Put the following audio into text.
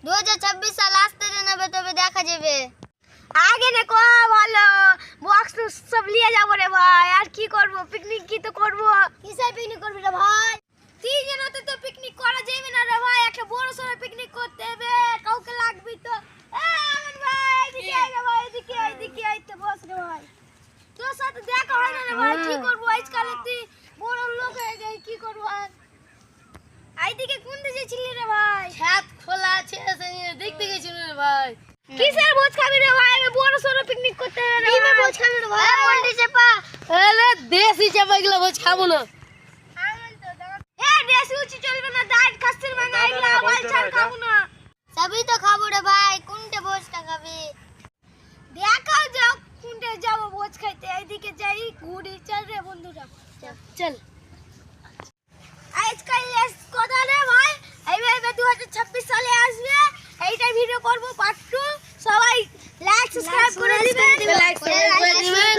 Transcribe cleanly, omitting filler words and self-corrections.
2026 সাল আসতে নেবে তবে দেখা যাবে। আগে না কো ভালো বক্স সব নিয়ে যাবো রে ভাই। আর কি করব, পিকনিক কি তো করব। কিসের পিকনিক করবি রে ভাই? তিনজনতে তো পিকনিক করা যাবে না রে ভাই। একটা বড় সড়ো পিকনিক করতে হবে, কাউকে লাগবে তো। আমিন ভাই এদিকে আয় রে ভাই, এদিকে আয় তো বস রে ভাই। তোর সাথে দেখা হয় না রে ভাই, কি করব আজকাল তুই বড় লোক হয়ে গেই, কি করব আর। এইদিকে কোন দিকে ছিলি রে ভাই? ছাদ খোলা আছে দেখতে গেছিল রে ভাই। কিসের ভোজ খাবি রে ভাই? আমি বড় সড়ো পিকনিক করতে হবে রে কিসের ভাই। ভোজ খাবি রে ভাই? পোল্ট্রি চাপা। আরে দেশি চাপা গেলে ভোজ খাবো না। দেশি উচি চলবে না, ডাইট খাসির মাংস এগুলা আবার ছাড় খাবো না। সবই তো খাবো রে ভাই, কোনটা ভোজটা খাবি? দেখাও যাও কোনটা যাবো ভোজ খাইতে। এইদিকে যাই ঘুরি, চল রে বন্ধুরা চল আজকাল কথা রে ভাই। এইভাবে 2026 সালে আসবে, এইটা ভিডিও করব পার্ট 2। সবাই লাইক সাবস্ক্রাইব করে দিবেন। লাইক করে দিবেন।